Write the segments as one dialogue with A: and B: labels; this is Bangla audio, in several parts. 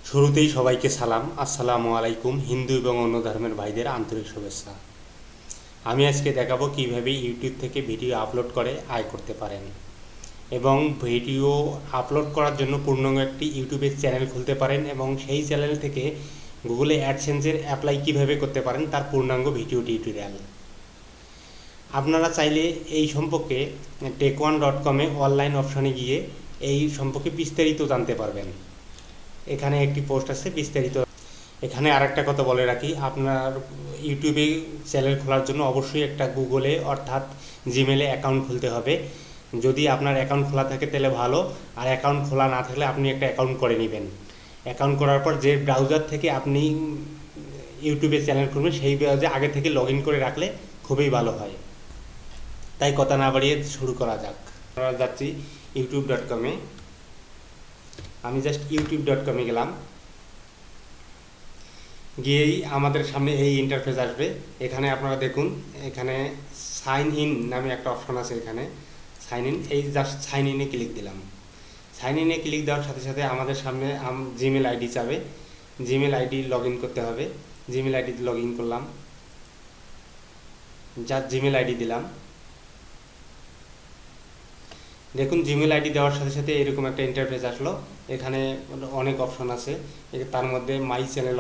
A: শুরুতেই সবাইকে সালাম, আসসালামু আলাইকুম। হিন্দু এবং অন্য ধর্মের ভাইদের আন্তরিক শুভেচ্ছা। আমি আজকে দেখাবো কিভাবে ইউটিউব থেকে ভিডিও আপলোড করে আয় করতে পারেন এবং ভিডিও আপলোড করার জন্য পূর্ণাঙ্গ একটি ইউটিউবের চ্যানেল খুলতে পারেন এবং সেই চ্যানেল থেকে গুগলে অ্যাডসেন্সের অ্যাপ্লাই কিভাবে করতে পারেন তার পূর্ণাঙ্গ ভিডিও টিউটোরিয়াল। আপনারা চাইলে এই সম্পর্কে টেক1.com-এ অনলাইন অপশনে গিয়ে এই সম্পর্কে বিস্তারিত জানতে পারবেন। এখানে একটি পোস্ট আছে বিস্তারিত। এখানে আরেকটা কথা বলে রাখি, আপনার ইউটিউবে চ্যানেল খোলার জন্য অবশ্যই একটা গুগলে অর্থাৎ জিমেলে অ্যাকাউন্ট খুলতে হবে। যদি আপনার অ্যাকাউন্ট খোলা থাকে তাহলে ভালো, আর অ্যাকাউন্ট খোলা না থাকলে আপনি একটা অ্যাকাউন্ট করে নেবেন। অ্যাকাউন্ট করার পর যে ব্রাউজার থেকে আপনি ইউটিউবে চ্যানেল খুলবেন সেই ব্রাউজারে আগে থেকে লগ ইন করে রাখলে খুবই ভালো হয়। তাই কথা না বাড়িয়ে শুরু করা যাক। আমরা যাচ্ছি youtube.com-এ। আমি জাস্ট youtube.com-এ গেলাম। গিয়েই আমাদের সামনে এই ইন্টারফেস আসবে। এখানে আপনারা দেখুন, এখানে সাইন ইন নামে একটা অপশন আছে। এখানে সাইন ইন, এই জাস্ট সাইন ইনে ক্লিক দিলাম। সাইন ইনে ক্লিক দেওয়ার সাথে সাথে আমাদের সামনে জিমেল আইডি চাবে। জিমেল আইডি লগ ইন করতে হবে। জিমেল আইডিতে লগ ইন করলাম, জাস্ট জিমেল আইডি দিলাম। দেখুন জিমেল আইডি দেওয়ার সাথে সাথে এরকম একটা ইন্টারফেস আসলো। এখানে অনেক অপশন আছে, তার মধ্যে মাই চ্যানেল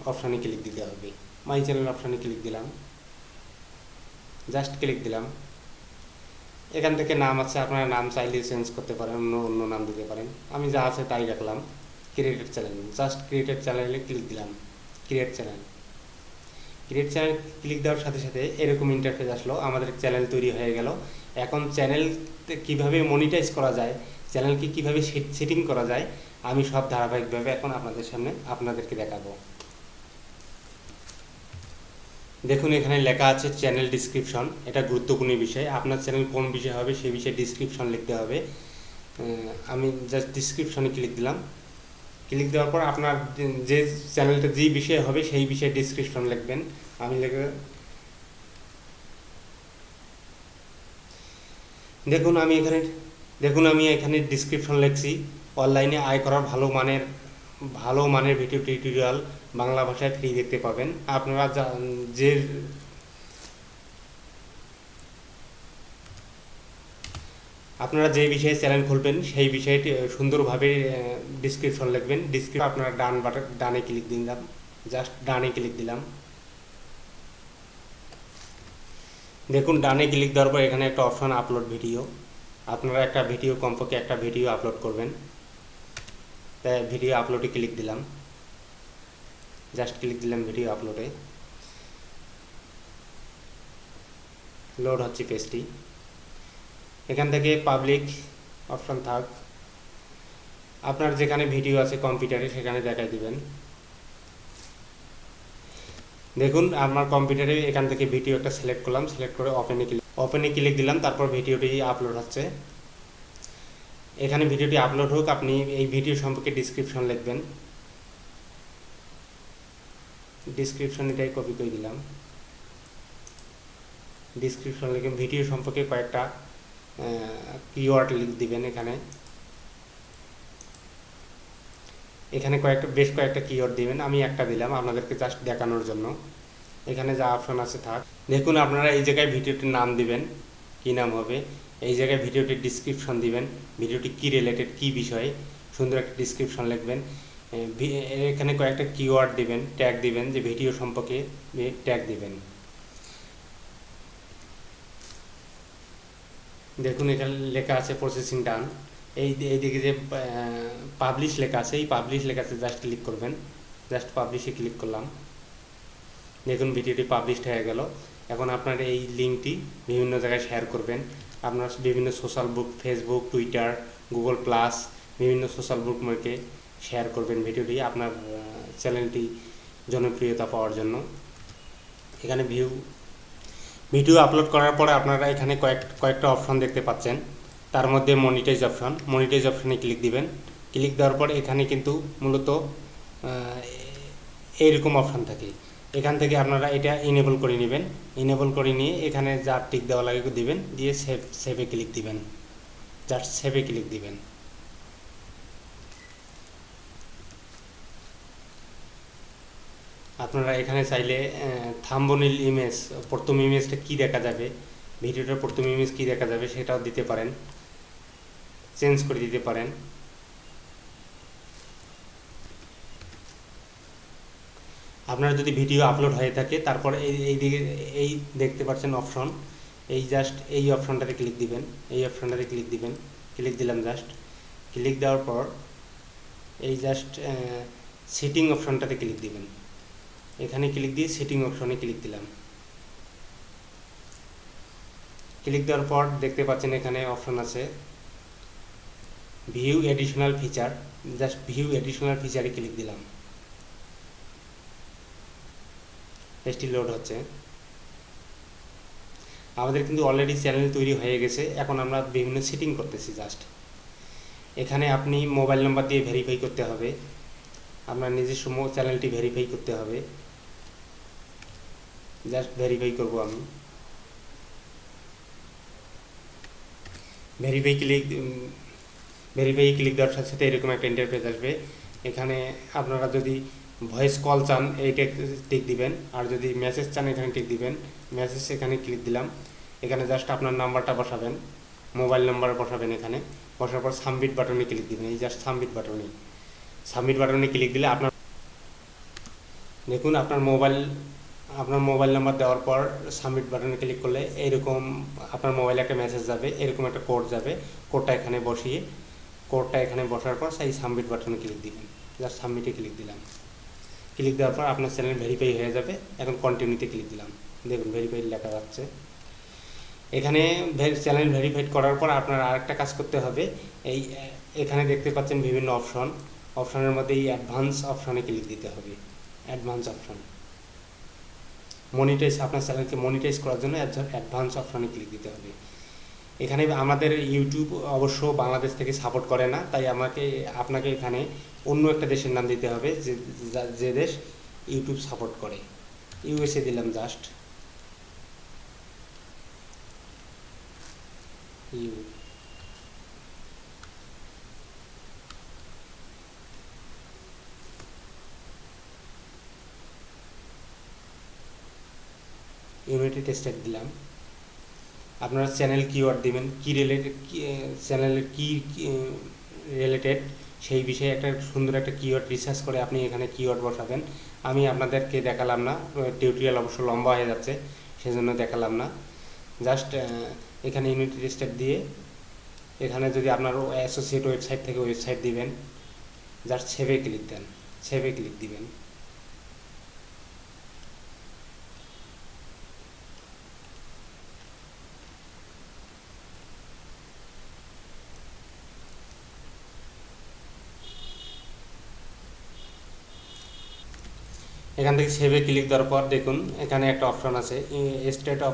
A: অপশনে ক্লিক দিতে হবে। মাই চ্যানেল অপশনে ক্লিক দিলাম, জাস্ট ক্লিক দিলাম। এখান থেকে নাম আছে, আপনারা নাম চাইলে চেঞ্জ করতে পারেন, অন্য নাম দিতে পারেন। আমি যা আছে তাই রাখলাম। ক্রিয়েটেড চ্যানেল, জাস্ট ক্রিয়েটেড চ্যানেলে ক্লিক দিলাম। ক্রিয়েট চ্যানেল ক্লিক দেওয়ার সাথে সাথে এরকম ইন্টারফেস আসলো। আমাদের চ্যানেল তৈরি হয়ে গেল। এখন চ্যানেল কিভাবে মনিটাইজ করা যায়, চ্যানেলকে কিভাবে সেটিং করা যায়, আমি সব ধারাবাহিকভাবে এখন আপনাদেরকে দেখাবো। দেখুন এখানে লেখা আছে চ্যানেল ডিসক্রিপশন। এটা গুরুত্বপূর্ণ বিষয়। আপনার চ্যানেল কোন বিষয় হবে সেই বিষয়ে ডিসক্রিপশন লিখতে হবে। আমি জাস্ট ডিসক্রিপশনে ক্লিক দিলাম। ক্লিক দেওয়ার পর আপনার যে চ্যানেলটা যে বিষয়ে হবে সেই বিষয়ে ডিসক্রিপশন লিখবেন। আমি লিখে দেখুন আমি এখানে ডিসক্রিপশন লিখছি, অনলাইনে আয় করার ভালো মানের ভিডিও টিউটোরিয়াল বাংলা ভাষায় ফ্রি দেখতে পাবেন। আপনারা যে বিষয়ে চ্যানেল খুলবেন সেই বিষয়টি সুন্দরভাবে ডিসক্রিপশন লিখবেন। আপনারা ডানে ক্লিক দিলাম, জাস্ট ডানে ক্লিক দিলাম। দেখুন ডানে ক্লিক দেওয়ার পর এখানে একটা অপশন আপলোড ভিডিও। আপনারা কমপক্ষে একটা ভিডিও আপলোড করবেন। তাই ভিডিও আপলোডে ক্লিক দিলাম, জাস্ট ক্লিক দিলাম ভিডিও আপলোডে। লোড হচ্ছে পেজটি। এখান থেকে পাবলিক অপশন থাক, আপনার যেখানে ভিডিও আছে কম্পিউটারে সেখানে দেখাই দিবেন। দেখুন আমার কম্পিউটারে এখান থেকে ভিডিও একটা সিলেক্ট করলাম, সিলেক্ট করে ওপেনে ক্লিক দিলাম। তারপর ভিডিওটি আপলোড হচ্ছে। এখানে ভিডিওটি আপলোড হোক, আপনি এই ভিডিও সম্পর্কে ডিসক্রিপশন লিখবেন। ডিসক্রিপশন এটাই কপি করে দিলাম। ডিসক্রিপশন লিখে ভিডিও সম্পর্কে কয়েকটা কিওয়ার্ড লিখ দিবেন। এখানে বেশ কয়েকটা কিওয়ার্ড দিবেন। আমি একটা দিলাম আপনাদেরকে জাস্ট দেখানোর জন্য। এখানে যা অপশন আছে থাক। দেখুন আপনারা এই জায়গায় ভিডিওটির নাম দিবেন, কি নাম হবে। এই জায়গায় ভিডিওটির ডিসক্রিপশন দিবেন, ভিডিওটি কি রিলেটেড, কি বিষয়ে, সুন্দর একটা ডিসক্রিপশন লিখবেন। এখানে কয়েকটা কিওয়ার্ড দিবেন, ট্যাগ দিবেন, যে ভিডিও সম্পর্কে ট্যাগ দিবেন। দেখুন এখানে লেখা আছে প্রসেসিং ডান। এইদিকে যে পাবলিশ লেখা আছে, এই পাবলিশ লেখাতে জাস্ট ক্লিক করবেন। জাস্ট পাবলিশে ক্লিক করলাম। দেখুন ভিডিওটি পাবলিশড হয়ে গেল। এখন আপনার এই লিঙ্কটি বিভিন্ন জায়গায় শেয়ার করবেন। আপনার বিভিন্ন সোশ্যাল বুক, ফেসবুক, টুইটার, গুগল প্লাস, বিভিন্ন সোশ্যাল বুকমার্কে শেয়ার করবেন ভিডিওটি আপনার চ্যানেলটি জনপ্রিয়তা পাওয়ার জন্য। এখানে ভিডিও আপলোড করার পরে আপনারা এখানে কয়েকটা অপশন দেখতে পাচ্ছেন। তার মধ্যে মনিটাইজ অপশনে ক্লিক দিবেন। ক্লিক দেওয়ার পর এখানে কিন্তু মূলত এইরকম অপশন থাকে। এখান থেকে আপনারা এটা ইনেবল করে নেবেন। ইনেবল করে নিয়ে এখানে যা টিক দেওয়া লাগে দিবেন, দিয়ে সেভে ক্লিক দিবেন। জাস্ট সেভে ক্লিক দিবেন। আপনারা এখানে চাইলে থাম্বনেল ইমেজ, প্রথম ইমেজটা কি দেখা যাবে, ভিডিওটার প্রথম ইমেজ কি দেখা যাবে সেটাও দিতে পারেন, চেঞ্জ করে দিতে পারেন। আপনার যদি ভিডিও আপলোড হয়ে থাকে তারপর এই দিকে এই দেখতে পাচ্ছেন অপশন, এই জাস্ট এই অপশনটাতে ক্লিক দিবেন, এই অপশনটাতে ক্লিক দিবেন। ক্লিক দিলাম, জাস্ট ক্লিক দেওয়ার পর এই জাস্ট সেটিং অপশনটাতে ক্লিক দিবেন। এখানে ক্লিক দিয়ে সেটিং অপশনে ক্লিক দিলাম। ক্লিক দেওয়ার পর দেখতে পাচ্ছেন এখানে অপশন আছে view additional feature, just view additional ফিচারে ক্লিক দিলাম। পেজটি লোড হচ্ছে। আমাদের কিন্তু অলরেডি চ্যানেল তৈরি হয়ে গেছে, এখন আমরা বিভিন্ন সেটিং করতেছি। জাস্ট এখানে আপনি মোবাইল নাম্বার দিয়ে ভেরিফাই করতে হবে, আপনার নিজস্ব চ্যানেলটি ভেরিফাই করতে হবে। জাস্ট ভেরিফাই করব আমি। ভেরিফাই ক্লিক দেওয়ার সাথে সাথে এরকম একটা ইন্টারফেস আসবে। এখানে আপনারা যদি ভয়েস কল চান এইটা টিক দিবেন, আর যদি মেসেজ চান এখানে টিক দিবেন। মেসেজ এখানে ক্লিক দিলাম। এখানে জাস্ট আপনার নাম্বারটা বসাবেন, মোবাইল নাম্বার বসাবেন। এখানে বসার পর সাবমিট বাটনে ক্লিক দিবেন। এই জাস্ট সাবমিট বাটনে ক্লিক দিলে আপনার দেখুন আপনার মোবাইল নাম্বার দেওয়ার পর সাবমিট বাটনে ক্লিক করলে এইরকম আপনার মোবাইলে একটা মেসেজ যাবে, এরকম একটা কোড যাবে। কোডটা এখানে বসার পর সেই সাবমিট বাটনে ক্লিক দিবেন। জাস্ট সাবমিটে ক্লিক দিলাম। ক্লিক দেওয়ার পর আপনার চ্যানেল ভেরিফাই হয়ে যাবে। এখন কন্টিনিউতে ক্লিক দিলাম। দেখুন ভেরিফাইড লেখা যাচ্ছে। এখানে চ্যানেল ভেরিফাইড করার পর আপনার আরেকটা কাজ করতে হবে। এখানে দেখতে পাচ্ছেন বিভিন্ন অপশনের মধ্যে এই অ্যাডভান্স অপশনে ক্লিক দিতে হবে। অ্যাডভান্স অপশন মনিটাইজ, আপনার চ্যানেলকে মনিটাইজ করার জন্য অ্যাডভান্স অপশনে ক্লিক দিতে হবে। এখানে আমাদের ইউটিউব অবশ্য বাংলাদেশ থেকে সাপোর্ট করে না, তাই আপনাকে এখানে অন্য একটা দেশের নাম দিতে হবে যে দেশ ইউটিউব সাপোর্ট করে। ইউএসএ দিলাম। জাস্ট ইউনাইটেড স্টেট দিলাম। আপনারা চ্যানেল কিওয়ার্ড দিবেন, চ্যানেলের কি রিলেটেড সেই বিষয়ে একটা সুন্দর একটা কিওয়ার্ড রিসার্চ করে আপনি এখানে কিওয়ার্ড বসাবেন। আমি আপনাদেরকে দেখালাম না, টিউটোরিয়াল অবশ্য লম্বা হয়ে যাচ্ছে, সেজন্য দেখালাম না। জাস্ট এখানে ইউনাইটেড স্টেট দিয়ে এখানে যদি আপনার অ্যাসোসিয়েট ওয়েবসাইট থেকে ওয়েবসাইট দিবেন। জাস্ট সেভে ক্লিক দিবেন। এখান থেকে সেভে ক্লিক দেওয়ার পর দেখুন এখানে একটা অপশন আছে স্টেট অফ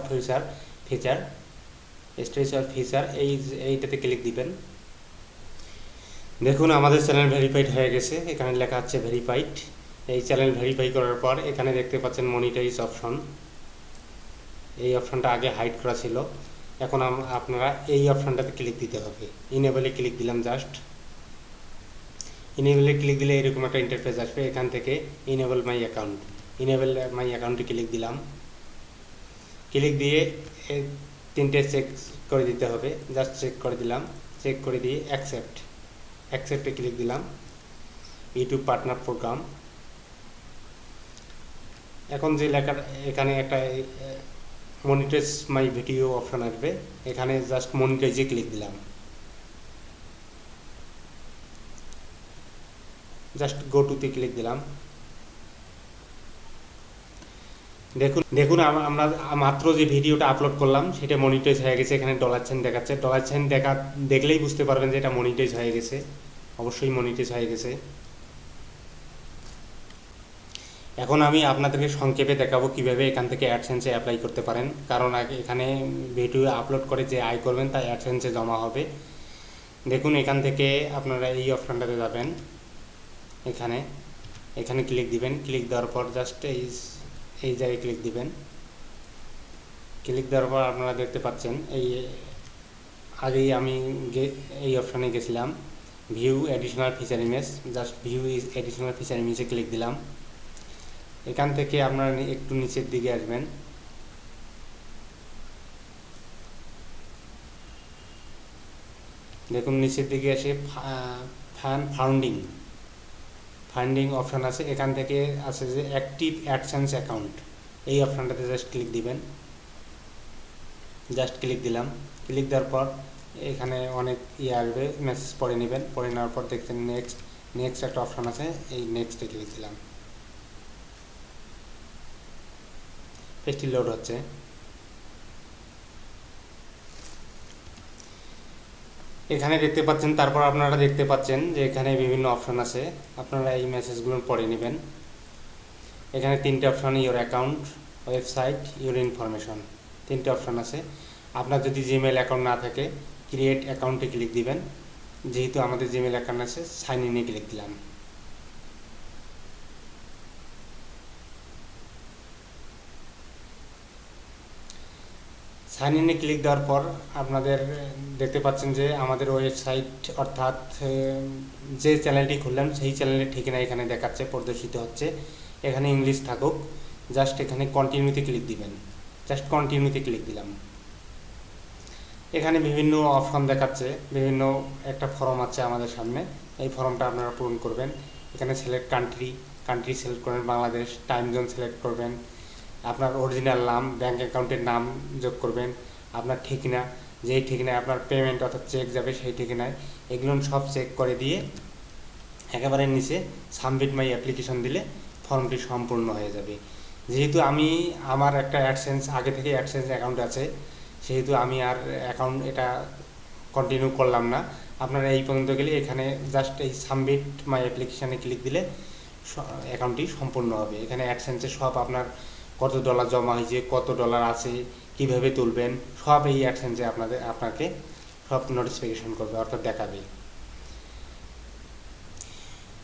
A: ফিচার। এইটাতে ক্লিক দিবেন। দেখুন আমাদের চ্যানেল ভেরিফাইড হয়ে গেছে। এখানে লেখা আছে ভেরিফাইড। এই চ্যানেল ভেরিফাই করার পর এখানে দেখতে পাচ্ছেন মনিটাইজ অপশন। এই অপশনটা আগে হাইড করা ছিল, এখন আপনারা এই অপশনটাতে ক্লিক দিতে হবে। ইনেবলে ক্লিক দিলাম। জাস্ট ইনেবলে ক্লিক দিলে এরকম একটা ইন্টারফেস আসবে। এখান থেকে ইনেবল মাই অ্যাকাউন্টে ক্লিক দিলাম। ক্লিক দিয়ে তিনটে চেক করে দিতে হবে। জাস্ট চেক করে দিলাম। চেক করে দিয়ে অ্যাকসেপ্টে ক্লিক দিলাম। YouTube partner program. এখন যে লেখার এখানে একটা মনিটাইজ মাই ভিডিও অপশন আসবে, এখানে জাস্ট মনিটাইজে ক্লিক দিলাম। জাস্ট গো টুতে ক্লিক দিলাম। দেখুন আমরা মাত্র যে ভিডিওটা আপলোড করলাম সেটা মনিটাইজ হয়ে গেছে। এখানে ডলার সাইন দেখাচ্ছে। ডলার সাইন দেখলেই বুঝতে পারবেন যে এটা মনিটাইজ হয়ে গেছে। অবশ্যই মনিটাইজ হয়ে গেছে। এখন আমি আপনাদেরকে সংক্ষেপে দেখাবো কিভাবে এখান থেকে অ্যাডসেন্সে অ্যাপ্লাই করতে পারেন, কারণ এখানে ভিডিও আপলোড করে যে আয় করবেন তা অ্যাডসেন্সে জমা হবে। দেখুন এখান থেকে আপনারা এই অপশনটাতে যাবেন। এখানে ক্লিক দিবেন। ক্লিক দেওয়ার পর জাস্ট এই জায়গায় ক্লিক দিবেন। ক্লিক দেওয়ার পর আপনারা দেখতে পাচ্ছেন আগেই আমি এই অপশানে গেছিলাম view additional feature image. Just view additional feature ইমেজে ক্লিক দিলাম। এখান থেকে আপনারা একটু নিচের দিকে আসবেন, দেখুন নিচের দিকে এসে ফান্ডিং অপশান আছে। এখান থেকে আছে যে অ্যাক্টিভ অ্যাডসেন্স অ্যাকাউন্ট, এই অপশানটাতে জাস্ট ক্লিক দিবেন। জাস্ট ক্লিক দিলাম। ক্লিক দেওয়ার পর এখানে অনেক আসবে, মেসেজ পড়ে নেবেন। পড়ে নেওয়ার পর দেখছেন নেক্সট একটা অপশান আছে, এই নেক্সটে ক্লিক দিলাম। পেজটি লোড হচ্ছে। এখানে দেখতে পাচ্ছেন, তারপর আপনারা দেখতে পাচ্ছেন যে এখানে বিভিন্ন অপশন আছে, আপনারা এই মেসেজগুলো পড়ে নেবেন। এখানে তিনটে option, your account, website, your information, তিনটে অপশন আছে। আপনার যদি জিমেল অ্যাকাউন্ট না থাকে ক্রিয়েট অ্যাকাউন্টে ক্লিক দিবেন। যেহেতু আমাদের জিমেল অ্যাকাউন্ট আছে, সাইন ইনে ক্লিক দিলাম। সাইন ইনে ক্লিক দেওয়ার পর আপনাদের দেখতে পাচ্ছেন যে আমাদের ওয়েবসাইট অর্থাৎ যে চ্যানেলটি খুললাম সেই চ্যানেলের ঠিকানা এখানে দেখাচ্ছে, প্রদর্শিত হচ্ছে। এখানে ইংলিশ থাকুক, জাস্ট এখানে কন্টিনিউতে ক্লিক দিবেন। জাস্ট কন্টিনিউতে ক্লিক দিলাম। এখানে বিভিন্ন অপশন দেখাচ্ছে, বিভিন্ন একটা ফর্ম আছে আমাদের সামনে, এই ফর্মটা আপনারা পূরণ করবেন। এখানে সিলেক্ট কান্ট্রি সিলেক্ট করবেন, বাংলাদেশ, টাইম জোন সিলেক্ট করবেন, আপনার অরিজিনাল নাম, ব্যাঙ্ক অ্যাকাউন্টের নাম যোগ করবেন, আপনার ঠিকানা, যেই ঠিকানায় আপনার পেমেন্ট অর্থাৎ চেক যাবে সেই ঠিকানায়, এগুলো সব চেক করে দিয়ে একেবারে নিচে সাবমিট মাই অ্যাপ্লিকেশন দিলে ফর্মটি সম্পূর্ণ হয়ে যাবে। যেহেতু আমার একটা অ্যাডসেন্স আগে থেকে অ্যাডসেন্স অ্যাকাউন্ট আছে, সেহেতু আমি আর অ্যাকাউন্ট এটা কন্টিনিউ করলাম না। আপনারা এই পর্যন্ত গেলে এখানে জাস্ট এই সাবমিট মাই অ্যাপ্লিকেশানে ক্লিক দিলে অ্যাকাউন্টটি সম্পূর্ণ হবে। এখানে অ্যাডসেন্সে সব আপনার কত ডলার জমা হয়েছে, কত ডলার আছে, কিভাবে তুলবেন, সব এই অ্যাডসেন্সে আপনাকে সব নোটিফিকেশন করবে অর্থাৎ দেখাবে।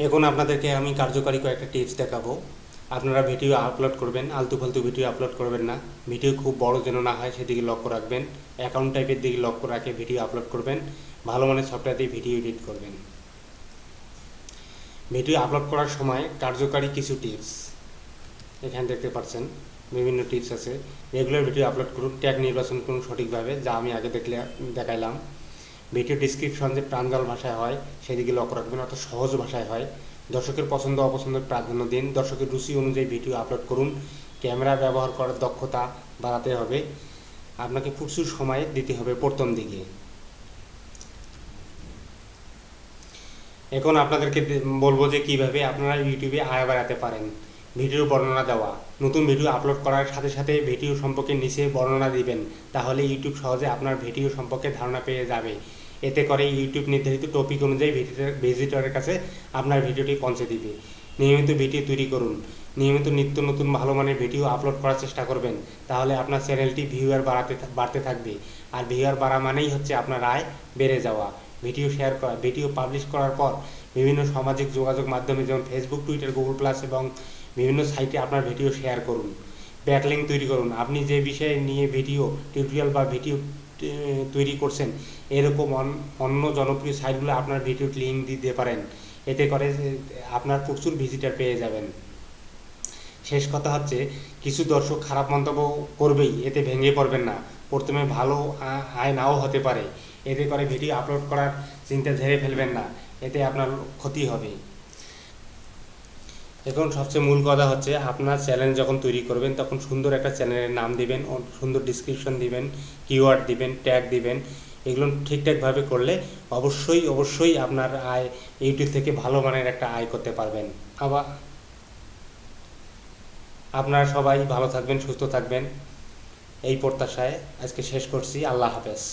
A: এখন আপনাদেরকে আমি কার্যকারী কয়েকটা টিপস দেখাবো। আপনারা ভিডিও আপলোড করবেন, আলতু ফালতু ভিডিও আপলোড করবেন না। ভিডিও খুব বড় যেন না হয় সেদিকে লক্ষ্য রাখবেন। অ্যাকাউন্ট টাইপের দিকে লক্ষ্য রাখে ভিডিও আপলোড করবেন। ভালো মানের সফটওয়্যার দিয়ে ভিডিও এডিট করবেন। ভিডিও আপলোড করার সময় কার্যকারী কিছু টিপস এখানে দেখতে পাচ্ছেন, বিভিন্ন টিপস আছে। রেগুলার ভিডিও আপলোড করুন, ট্যাগ নির্বাচন করুন সঠিকভাবে, যা আমি আগে দেখাইলাম। ভিডিও ডিসক্রিপশন যে প্রাঞ্জল ভাষায় হয় সেদিকে লক্ষ্য রাখবেন, অর্থাৎ সহজ ভাষায় হয়। দর্শকের পছন্দ অপছন্দের প্রাধান্য দিন, দর্শকের রুচি অনুযায়ী ভিডিও আপলোড করুন। ক্যামেরা ব্যবহার করার দক্ষতা বাড়াতে হবে, আপনাকে প্রচুর সময় দিতে হবে প্রথম দিকে। এখন আপনাদেরকে বলবো যে কিভাবে আপনারা ইউটিউবে আয় বাড়াতে পারেন। ভিডিওর বর্ণনা দেওয়া, নতুন ভিডিও আপলোড করার সাথে সাথে ভিডিও সম্পর্কে নিচে বর্ণনা দিবেন, তাহলে ইউটিউব সহজে আপনার ভিডিও সম্পর্কে ধারণা পেয়ে যাবে। এতে করে ইউটিউব নির্ধারিত টপিক অনুযায়ী ভিজিটরের কাছে আপনার ভিডিওটি পৌঁছে দিবে। নিয়মিত ভিডিও তৈরি করুন, নিয়মিত নিত্য নতুন ভালো মানের ভিডিও আপলোড করার চেষ্টা করবেন, তাহলে আপনার চ্যানেলটি ভিউয়ার বাড়তে থাকবে। আর ভিউয়ার বাড়া মানেই হচ্ছে আপনার আয় বেড়ে যাওয়া। ভিডিও শেয়ার করা, ভিডিও পাবলিশ করার পর বিভিন্ন সামাজিক যোগাযোগ মাধ্যমে যেমন ফেসবুক, টুইটার, গুগল প্লাস এবং বিভিন্ন সাইটে আপনার ভিডিও শেয়ার করুন। ব্যাকলিঙ্ক তৈরি করুন, আপনি যে বিষয়ে নিয়ে ভিডিও টিউটোরিয়াল বা ভিডিও তৈরি করছেন এরকম অন্য জনপ্রিয় সাইটগুলো আপনার ভিডিও লিঙ্ক দিতে পারেন। এতে করে আপনার প্রচুর ভিজিটার পেয়ে যাবেন। শেষ কথা হচ্ছে, কিছু দর্শক খারাপ মন্তব্য করবেই, এতে ভেঙে পড়বেন না। প্রথমে ভালো আয় নাও হতে পারে, এতে করে ভিডিও আপলোড করার চিন্তা ঝেড়ে ফেলবেন না, এতে আপনার ক্ষতি হবে। এখন সবচেয়ে মূল কথা হচ্ছে, আপনার চ্যানেল যখন তৈরি করবেন তখন সুন্দর একটা চ্যানেলের নাম দিবেন, সুন্দর ডিসক্রিপশন দিবেন, কিওয়ার্ড দিবেন, ট্যাগ দিবেন। এগুলো ঠিকঠাকভাবে করলে অবশ্যই আপনার আয় ইউটিউব থেকে ভালো মানের একটা আয় করতে পারবেন। আবার আপনারা সবাই ভালো থাকবেন, সুস্থ থাকবেন, এই প্রত্যাশায় আজকে শেষ করছি। আল্লাহ হাফেজ।